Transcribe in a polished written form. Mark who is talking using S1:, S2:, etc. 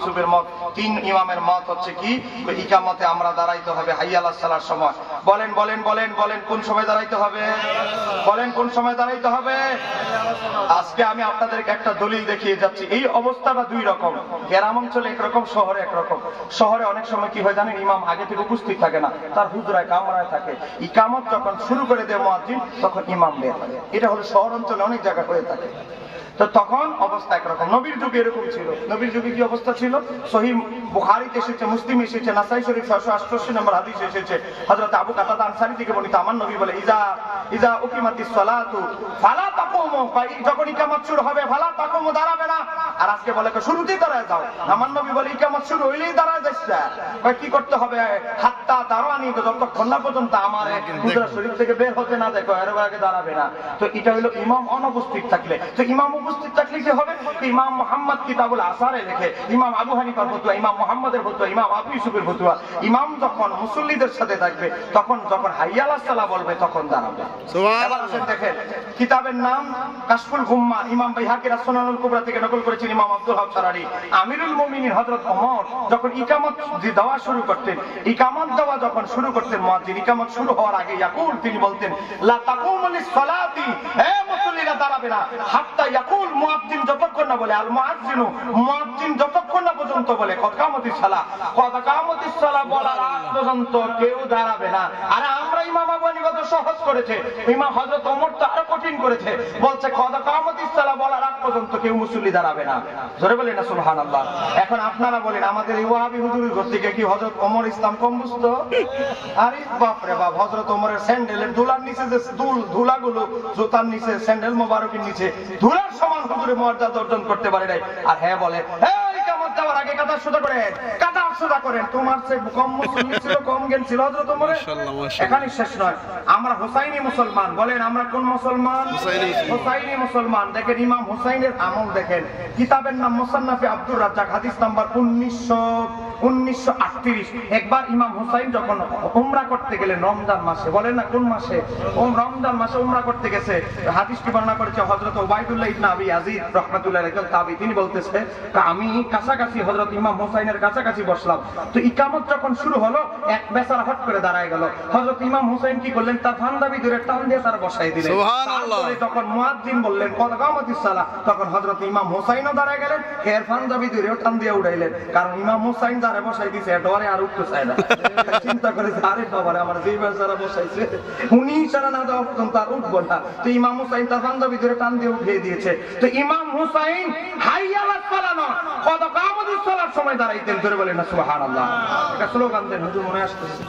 S1: ইউসুফের মত, তিন ইমামের মত হচ্ছে কি ইকামতে আমরা দাঁড়াইতে হবে হাইয়া আলাস সালার সময়। বলেন বলেন বলেন বলেন কোন সময় দাঁড়াইতে হবে? বলেন কোন সময় দাঁড়াইতে হবে? আজকে আমি আপনাদেরকে একটা দলিল দেখিয়ে যাচ্ছি। এই অবস্থাটা দুই রকম, গ্রাম অঞ্চলে একরকম, শহরে একরকম। শহরে অনেক সময় কি হয় জানেন, ইমাম আগে থেকে উপস্থিত থাকে না, তার হুজরায় কামরায় থাকে। ইকামত যখন শুরু করে দেয় মুয়াজ্জিন, তখন ইমাম বের হয়। এটা হলো শহর অঞ্চলে অনেক জায়গায় হয়ে থাকে। তো তখন অবস্থা একরকম। নবীর যুগে এরকম ছিল। নবীর যুগে কি অবস্থা ছিল? সহিহ বুখারীতে এসেছে, মুসলিমে এসেছে, নাসাই শরীফ 688 নম্বর হাদিসে এসেছে, হযরত আবু কাতাদা আনসারী থেকে বর্ণিত, আমার নবী বলে ইজা উকিমাতিস সালাতু ফালা তাকুমু, যখন ইকামত শুরু হবে ফালা তাকুমু, দাঁড়াবে না। আর আজকে বলে শুরুতেই দাঁড়ায় যাও। আমার নবী বলে ইকামত শুরু হইলেই দাঁড়ায় যাস না। কি করতে হবে? হাত্তা দাঁড়ানি, যতক্ষণ না পর্যন্ত আমার হুজরা শরীফ থেকে বের হতে না দেখো এর আগে দাঁড়াবে না। তো এটা হলো ইমাম অনুপস্থিত থাকলে। তো ইমাম উপস্থিত থাকলে কি হবে? ইমাম মুহাম্মদ কিতাবুল আসারে লেখে, ইমাম আবু হানিফার ফতোয়া, ইমাম মুহাম্মদের ফতোয়া, ইমাম আবু ইউসুফের ফতোয়া, ইমাম যখন মুসল্লিদের সাথে থাকবে তখন যখন হাইয়া আলাস সালাহ বলবে তখন দাঁড়াবে। সুবহানাল্লাহ। দেখেন কিতাবের নাম কাশফুল গুম্মা, ইমাম বাইহাকির সুনানুল কুবরা থেকে নকল করেছেন ইমাম আব্দুল হক সারারি। আমিরুল মুমিনিন হযরত ওমর যখন ইকামত দেওয়া শুরু করতেন, ইকামত দেওয়া যখন শুরু করতেন মুয়াজ্জিন, ইকামত শুরু হওয়ার আগে ইয়াকুল, তিনি বলতেন লা তাকুমুলিস সালাতি, হে মুসল্লিরা দাঁড়াবে না, হাত্তা ইয়াকুল, মুয়াজ্জিন যতক্ষণ না বলে, আল মুয়াজ্জিনু, মুয়াজ্জিন যতক্ষণ না পর্যন্ত বলে কদ কামাতিস সালাহ, কদ কামাতিস সালাহ বলার আগ পর্যন্ত কেউ দাঁড়াবে না। আরে আমরা ইমাম আবু হানিফা তো সহজ করেছে, ইমাম হযরত ওমর তো আরো কঠিন করেছে, বলছে কদ কামাতিস সালাহ বলার আগ পর্যন্ত কেউ মুসল্লি দাঁড়াবে না। জোরে বলেন না সুবহানাল্লাহ। এখন আপনারা বলেন আমাদের এই ওয়াহাবি হুজুরের ঘর থেকে কি হযরত ওমর ইসলাম কম বুঝতো? আরে বাপ রে বাপ, হযরত ওমরের স্যান্ডেলের দুলার নিচে যে ধুলাগুলো, জুতার নিচে, স্যান্ডেল মোবারকের নিচে ধুলার সমান হুজুরে মর্যাদা অর্জন করতে পারে নাই। আর হ্যাঁ বলে ইকামত দেওয়ার আগে কাদা সুদা করেন, কাদা সুদা করেন। তোমার চেয়ে কম মুসল্লি ছিল, কম জ্ঞান ছিল হযরত ওমরের। এখানে শেষ নয়, আমরা হুসাইনি মুসলমান। বলেন আমরা কোন মুসলমান? হুসাইনি মুসলমান। দেখেন ইমাম হুসাইনের আমল দেখেন, কিতাবের নাম মুসান্নাফে আব্দুর রাজ্জাক, হাদিস নাম্বার 1938। একবার ইমাম হুসাইন যখন উমরা করতে গেলেন রমজান মাসে, বলেন না কোন মাসে? রমজান মাসে উমরা করতে গেছে। হাদিসটি বর্ণনা করেছে হযরত উবাইদুল্লাহ ইবনে আবি ইয়াজিদ রাহমাতুল্লাহ আলাইহি তাবি। তিনি বলতেছে আমি কাছাকাছি হযরত ইমাম হুসাইনের কাছাকাছি বসলাম। তো ইকামত যখন শুরু হলো, এক বেচারা হট করে দাঁড়ায় গেল। হযরত ইমাম হুসাইন কি করলেন? তার পাঞ্জাবি ধরে টান দিয়ে তার বসাই দিলেন। সুবহানাল্লাহ। যখন মুয়াজ্জিন বললেন কদ কামাতিস সালাহ, তখন হযরত ইমাম হুসাইনও দাঁড়ায় গেলেন, এর পাঞ্জাবি ধরেও টান দিয়ে উড়াইলেন। কারণ ইমাম হুসাইন যারা বসাই দিয়েছে ডরে আর উঠতে চায় না। চিন্তা করে আরে বাবারে, আমার যেই বেচারা বসাইছে উনি ইশারা না দেওয়া পর্যন্ত আর উঠবো না। তো ইমাম হুসাইন তার পাঞ্জাবি ধরে টান দিয়ে উঠিয়ে দিয়েছে। তো ইমাম হুসাইন হাইয়া আলাস সালাহ না, কদ কামাতিস সালাহর সময় দাঁড়াইতেন। ধরে বলেন না সুবহানাল্লাহ। এটা স্লোগান দেন, হুজুর মনে আসতেছে।